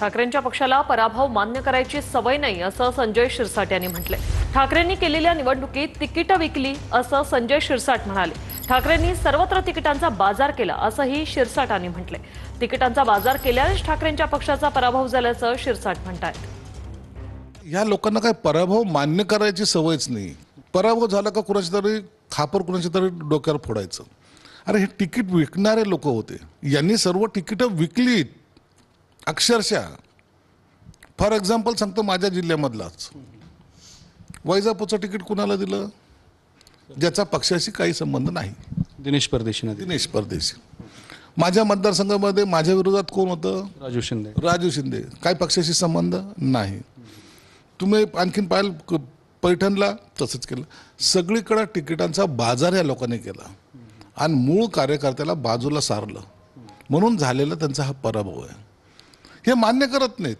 ठाकरेंच्या पक्षाला पराभव मान्य करायची सवय नाही असं संजय शिरसाट यांनी म्हटले। ठाकरेंनी केलेल्या निवडणुकीत तिकीट विकली असं संजय शिरसाट म्हणाले। ठाकरेंनी सर्वत्र तिकिटांचा बाजार केला असंही शिरसाटांनी म्हटले। तिकिटांचा बाजार केल्यानेच ठाकरेंच्या पक्षाचा पराभव झाल्याचं शिरसाट म्हणतात। या लोकांना काय पराभव मान्य करायची सवयच नाही। पराभव झाला का कुणाची तरी खापर कुणाची तरी डोक्यावर फोडायचं। अरे हे तिकीट विकणारे लोक होते, यांनी सर्व तिकीट विकलीत अक्षरशः। फॉर एक्झाम्पल सांगतो, माझ्या जिल्ह्यामधलाच वैजापूरचं तिकीट कुणाला दिलं? ज्याचा पक्षाशी काही संबंध नाही, दिनेश परदेशी। माझ्या मतदारसंघामध्ये माझ्या विरोधात कोण होतं? राजू शिंदे। काय पक्षाशी संबंध नाही। तुम्ही आणखीन पाहिलं पैठणला तसंच केलं। सगळीकडे तिकिटांचा बाजार या लोकांनी केला आणि मूळ कार्यकर्त्याला बाजूला सारलं, म्हणून झालेला त्यांचा हा पराभव आहे। हे मान्य करत नाहीत।